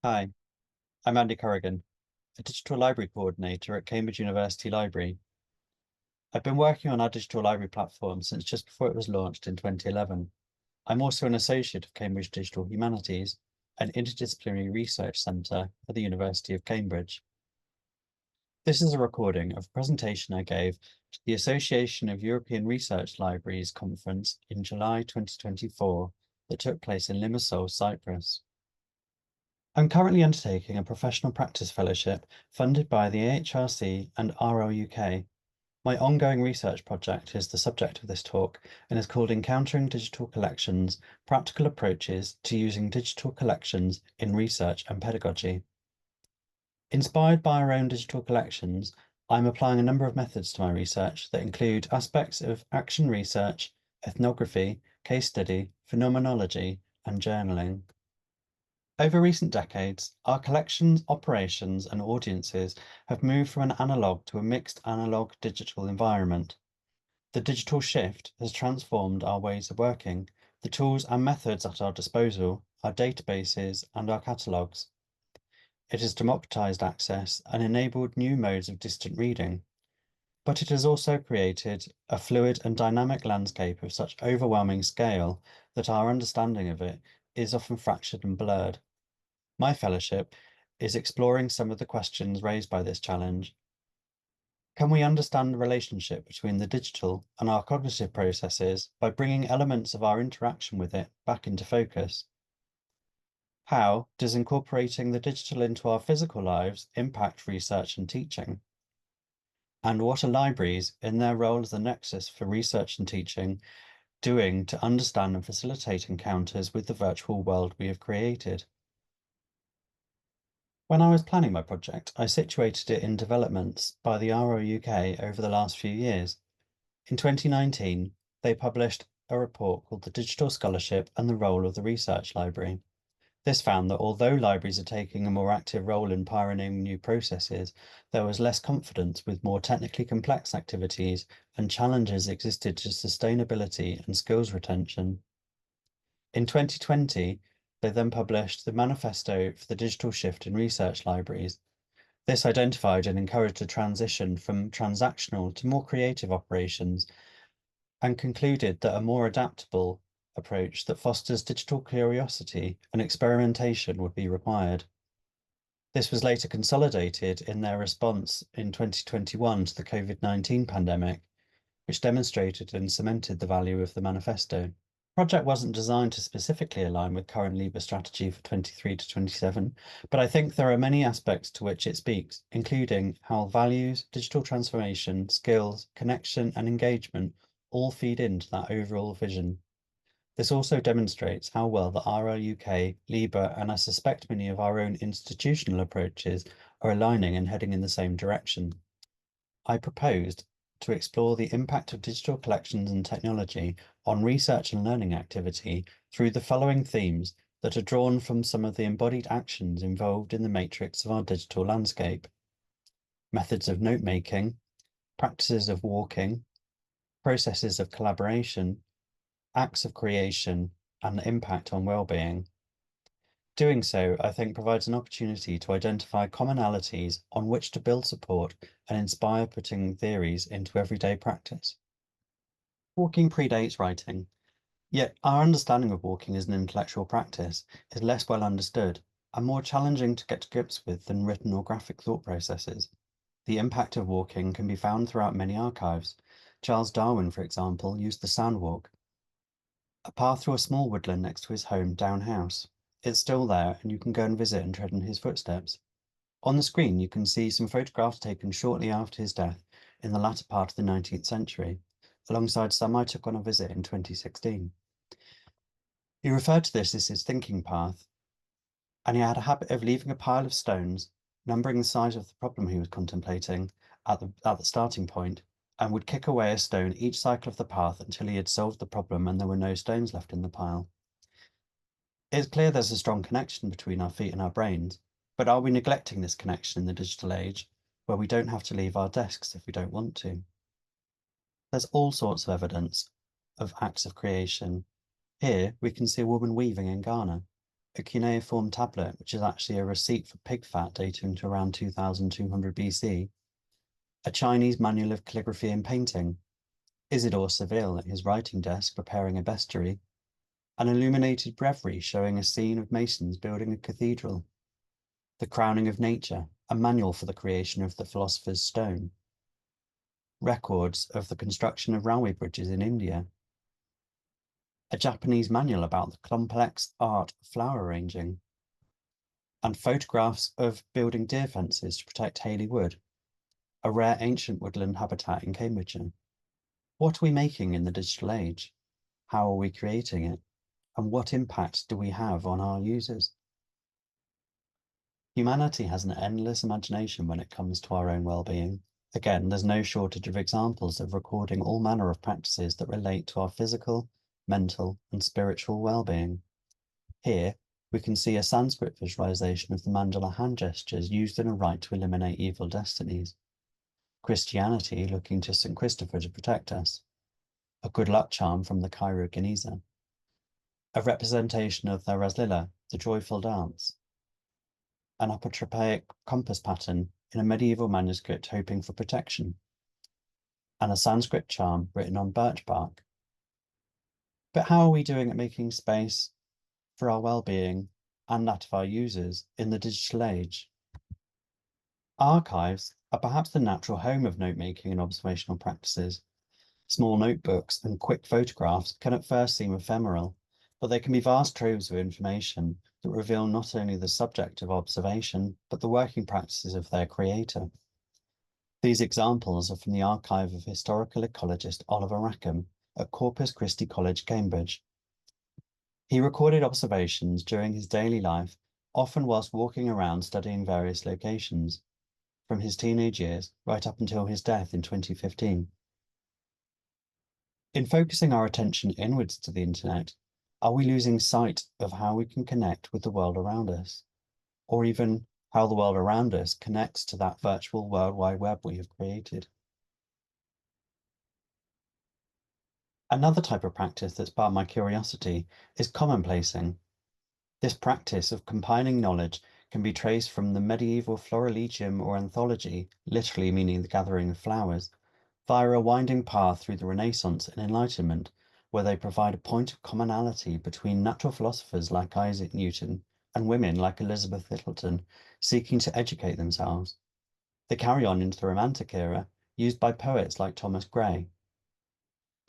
Hi, I'm Andy Corrigan, a digital library coordinator at Cambridge University Library. I've been working on our digital library platform since just before it was launched in 2011. I'm also an associate of Cambridge Digital Humanities, an interdisciplinary research centre at the University of Cambridge. This is a recording of a presentation I gave to the Association of European Research Libraries conference in July 2024 that took place in Limassol, Cyprus. I'm currently undertaking a professional practice fellowship funded by the AHRC and RLUK. My ongoing research project is the subject of this talk and is called Encountering Digital Collections, Practical Approaches to Using Digital Collections in Research and Pedagogy. Inspired by our own digital collections, I'm applying a number of methods to my research that include aspects of action research, ethnography, case study, phenomenology, and journaling. Over recent decades, our collections, operations, and audiences have moved from an analog to a mixed analog-digital environment. The digital shift has transformed our ways of working, the tools and methods at our disposal, our databases, and our catalogues. It has democratized access and enabled new modes of distant reading, but it has also created a fluid and dynamic landscape of such overwhelming scale that our understanding of it is often fractured and blurred. My fellowship is exploring some of the questions raised by this challenge. Can we understand the relationship between the digital and our cognitive processes by bringing elements of our interaction with it back into focus? How does incorporating the digital into our physical lives impact research and teaching? And what are libraries, in their role as the nexus for research and teaching, doing to understand and facilitate encounters with the virtual world we have created? When I was planning my project, I situated it in developments by the RLUK over the last few years. In 2019, they published a report called The Digital Scholarship and the Role of the Research Library. This found that although libraries are taking a more active role in pioneering new processes, there was less confidence with more technically complex activities, and challenges existed to sustainability and skills retention. In 2020, they then published the Manifesto for the Digital Shift in Research Libraries. This identified and encouraged a transition from transactional to more creative operations and concluded that a more adaptable approach that fosters digital curiosity and experimentation would be required. This was later consolidated in their response in 2021 to the COVID-19 pandemic, which demonstrated and cemented the value of the manifesto. Project wasn't designed to specifically align with current LIBER strategy for 23 to 27, but I think there are many aspects to which it speaks, including how values, digital transformation, skills, connection, and engagement all feed into that overall vision. This also demonstrates how well the RLUK, LIBER, and I suspect many of our own institutional approaches are aligning and heading in the same direction. I proposed to explore the impact of digital collections and technology on research and learning activity through the following themes that are drawn from some of the embodied actions involved in the matrix of our digital landscape: methods of note-making, practices of walking, processes of collaboration, acts of creation, and the impact on well-being. Doing so, I think, provides an opportunity to identify commonalities on which to build support and inspire putting theories into everyday practice. Walking predates writing, yet our understanding of walking as an intellectual practice is less well understood and more challenging to get to grips with than written or graphic thought processes. The impact of walking can be found throughout many archives. Charles Darwin, for example, used the sand walk, a path through a small woodland next to his home Down House. It's still there, and you can go and visit and tread in his footsteps. On the screen, you can see some photographs taken shortly after his death in the latter part of the 19th century, alongside some I took on a visit in 2016. He referred to this as his thinking path, and he had a habit of leaving a pile of stones, numbering the size of the problem he was contemplating at the starting point, and would kick away a stone each cycle of the path until he had solved the problem and there were no stones left in the pile. It's clear there's a strong connection between our feet and our brains, but are we neglecting this connection in the digital age, where we don't have to leave our desks if we don't want to? There's all sorts of evidence of acts of creation. Here we can see a woman weaving in Ghana. a cuneiform tablet, which is actually a receipt for pig fat dating to around 2200 BC, a Chinese manual of calligraphy and painting, Isidore Seville at his writing desk preparing a bestiary, an illuminated breviary showing a scene of masons building a cathedral, the crowning of nature, a manual for the creation of the philosopher's stone, records of the construction of railway bridges in India, a Japanese manual about the complex art of flower arranging, and photographs of building deer fences to protect Haley Wood, a rare ancient woodland habitat in Cambridgeshire. What are we making in the digital age? How are we creating it? And what impact do we have on our users? Humanity has an endless imagination when it comes to our own well-being. Again, there's no shortage of examples of recording all manner of practices that relate to our physical, mental, and spiritual well-being. Here, we can see a Sanskrit visualization of the mandala hand gestures used in a rite to eliminate evil destinies. Christianity looking to St. Christopher to protect us. A good luck charm from the Cairo Geniza. A representation of the Raslila, the joyful dance. An apotropaic compass pattern in a medieval manuscript hoping for protection. And a Sanskrit charm written on birch bark. But how are we doing at making space for our well-being and that of our users in the digital age? Archives are perhaps the natural home of note-making and observational practices. Small notebooks and quick photographs can at first seem ephemeral, but they can be vast troves of information that reveal not only the subject of observation, but the working practices of their creator. These examples are from the archive of historical ecologist Oliver Rackham at Corpus Christi College, Cambridge. He recorded observations during his daily life, often whilst walking around studying various locations, from his teenage years right up until his death in 2015. In focusing our attention inwards to the internet, are we losing sight of how we can connect with the world around us, or even how the world around us connects to that virtual World Wide Web we have created? Another type of practice that sparked my curiosity is commonplacing. This practice of compiling knowledge can be traced from the medieval florilegium or anthology, literally meaning the gathering of flowers, via a winding path through the Renaissance and Enlightenment, where they provide a point of commonality between natural philosophers like Isaac Newton and women like Elizabeth Littleton seeking to educate themselves. They carry on into the Romantic era, used by poets like Thomas Gray.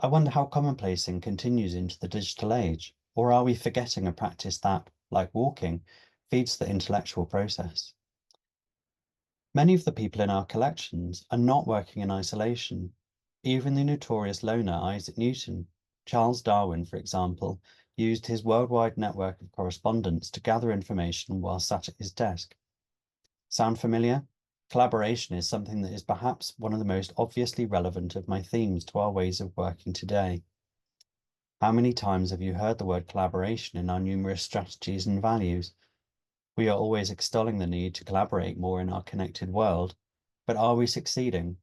I wonder how commonplacing continues into the digital age, or are we forgetting a practice that, like walking, feeds the intellectual process? Many of the people in our collections are not working in isolation. Even the notorious loner Isaac Newton, Charles Darwin, for example, used his worldwide network of correspondence to gather information while sat at his desk. Sound familiar? Collaboration is something that is perhaps one of the most obviously relevant of my themes to our ways of working today. How many times have you heard the word collaboration in our numerous strategies and values? We are always extolling the need to collaborate more in our connected world, but are we succeeding?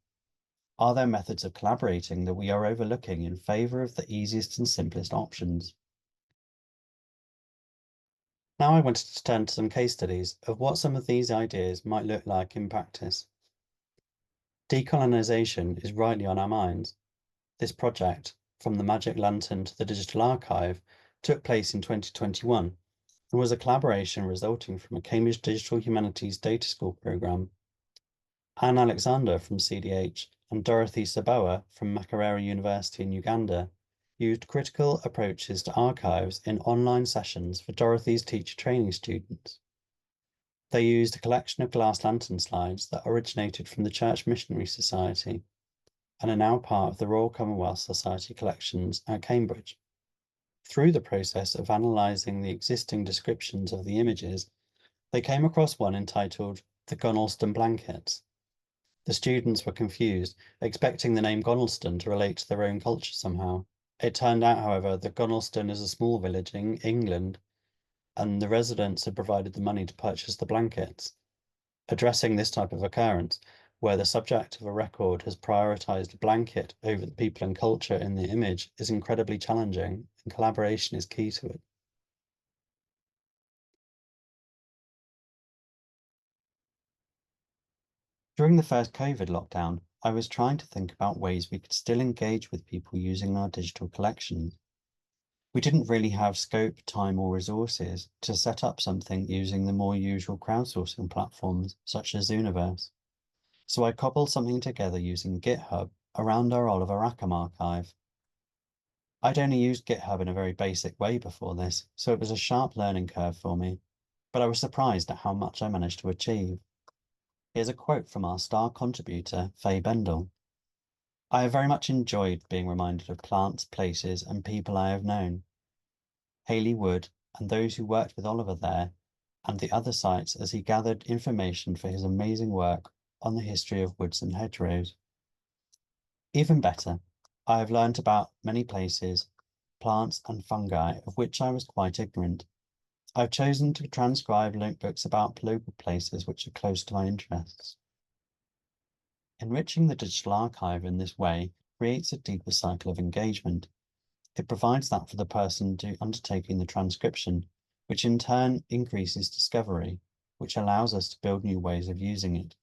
Are there methods of collaborating that we are overlooking in favour of the easiest and simplest options? Now I wanted to turn to some case studies of what some of these ideas might look like in practice. Decolonisation is rightly on our minds. This project, From the Magic Lantern to the Digital Archive, took place in 2021 and was a collaboration resulting from a Cambridge Digital Humanities Data School programme. Anne Alexander from CDH and Dorothy Saboa from Makerere University in Uganda used critical approaches to archives in online sessions for Dorothy's teacher training students. They used a collection of glass lantern slides that originated from the Church Missionary Society and are now part of the Royal Commonwealth Society collections at Cambridge. Through the process of analysing the existing descriptions of the images, they came across one entitled The Gunnelston Blankets. The students were confused, expecting the name Gonalston to relate to their own culture somehow. It turned out, however, that Gonalston is a small village in England, and the residents had provided the money to purchase the blankets. Addressing this type of occurrence, where the subject of a record has prioritised a blanket over the people and culture in the image, is incredibly challenging, and collaboration is key to it. During the first COVID lockdown, I was trying to think about ways we could still engage with people using our digital collections. We didn't really have scope, time, or resources to set up something using the more usual crowdsourcing platforms such as Zooniverse. So I cobbled something together using GitHub around our Oliver Rackham archive. I'd only used GitHub in a very basic way before this, so it was a sharp learning curve for me, but I was surprised at how much I managed to achieve. Here's a quote from our star contributor, Faye Bendel. I have very much enjoyed being reminded of plants, places, and people I have known. Hayley Wood and those who worked with Oliver there, and the other sites as he gathered information for his amazing work on the history of woods and hedgerows. Even better, I have learnt about many places, plants and fungi of which I was quite ignorant. I've chosen to transcribe notebooks about local places which are close to my interests. Enriching the digital archive in this way creates a deeper cycle of engagement. It provides that for the person undertaking the transcription, which in turn increases discovery, which allows us to build new ways of using it.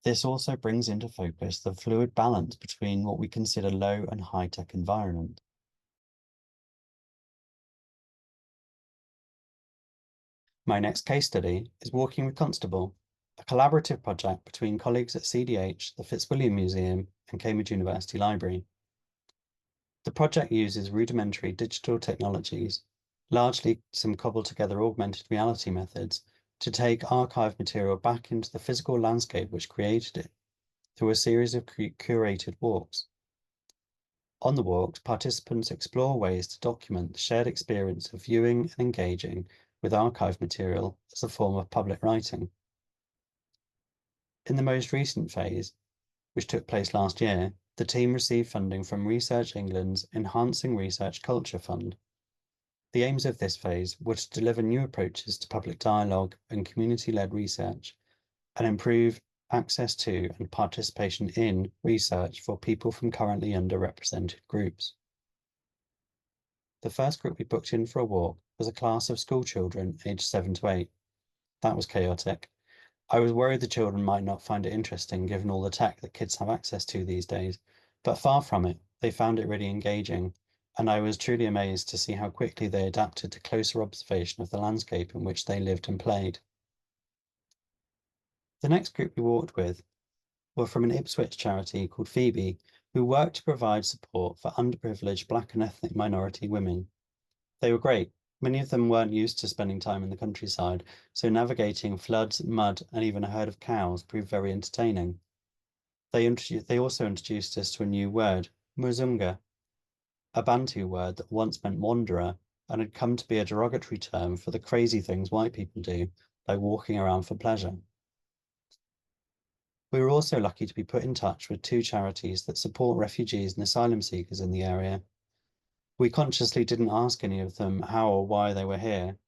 This also brings into focus the fluid balance between what we consider low and high-tech environment. My next case study is Walking with Constable, a collaborative project between colleagues at CDH, the Fitzwilliam Museum, and Cambridge University Library. The project uses rudimentary digital technologies, largely some cobbled together augmented reality methods, to take archive material back into the physical landscape which created it through a series of curated walks. On the walks, participants explore ways to document the shared experience of viewing and engaging with archive material as a form of public writing. In the most recent phase, which took place last year, the team received funding from Research England's Enhancing Research Culture Fund. The aims of this phase were to deliver new approaches to public dialogue and community-led research, and improve access to and participation in research for people from currently underrepresented groups. The first group we booked in for a walk was a class of school children aged 7 to 8. That was chaotic. I was worried the children might not find it interesting given all the tech that kids have access to these days, but far from it, they found it really engaging, and I was truly amazed to see how quickly they adapted to closer observation of the landscape in which they lived and played. The next group we walked with were from an Ipswich charity called Phoebe, who work to provide support for underprivileged Black and ethnic minority women. They were great. Many of them weren't used to spending time in the countryside, so navigating floods, mud, and even a herd of cows proved very entertaining. They also introduced us to a new word, Muzunga, a Bantu word that once meant wanderer and had come to be a derogatory term for the crazy things white people do, like walking around for pleasure. We were also lucky to be put in touch with 2 charities that support refugees and asylum seekers in the area. We consciously didn't ask any of them how or why they were here,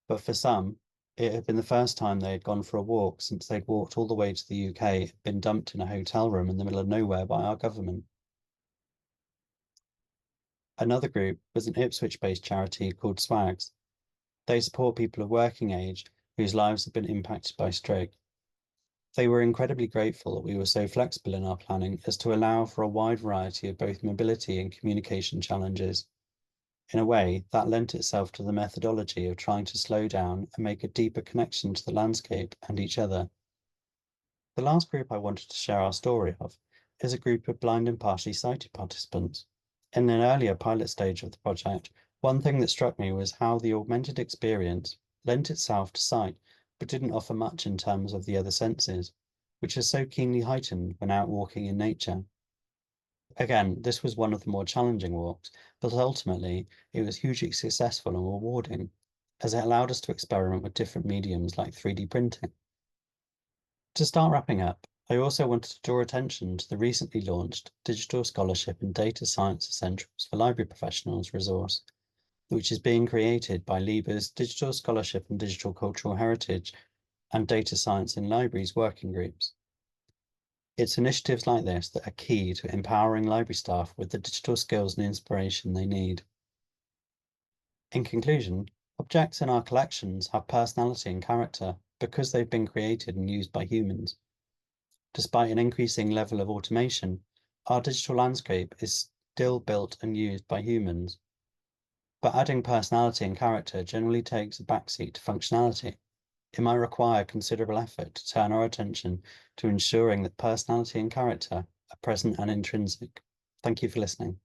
but for some, it had been the first time they had gone for a walk since they'd walked all the way to the UK and been dumped in a hotel room in the middle of nowhere by our government. Another group was an Ipswich-based charity called Swags. They support people of working age whose lives have been impacted by stroke. They were incredibly grateful that we were so flexible in our planning as to allow for a wide variety of both mobility and communication challenges. In a way, that lent itself to the methodology of trying to slow down and make a deeper connection to the landscape and each other. The last group I wanted to share our story of is a group of blind and partially sighted participants. In an earlier pilot stage of the project, one thing that struck me was how the augmented experience lent itself to sight, but didn't offer much in terms of the other senses, which are so keenly heightened when out walking in nature. Again, this was one of the more challenging walks, but ultimately it was hugely successful and rewarding, as it allowed us to experiment with different mediums like 3D printing. To start wrapping up, I also wanted to draw attention to the recently launched Digital Scholarship and Data Science Essentials for Library Professionals resource, which is being created by LIBER's Digital Scholarship and Digital Cultural Heritage and Data Science in Libraries working groups. It's initiatives like this that are key to empowering library staff with the digital skills and inspiration they need. In conclusion, objects in our collections have personality and character because they've been created and used by humans. Despite an increasing level of automation, our digital landscape is still built and used by humans. But adding personality and character generally takes a backseat to functionality. It might require considerable effort to turn our attention to ensuring that personality and character are present and intrinsic. Thank you for listening.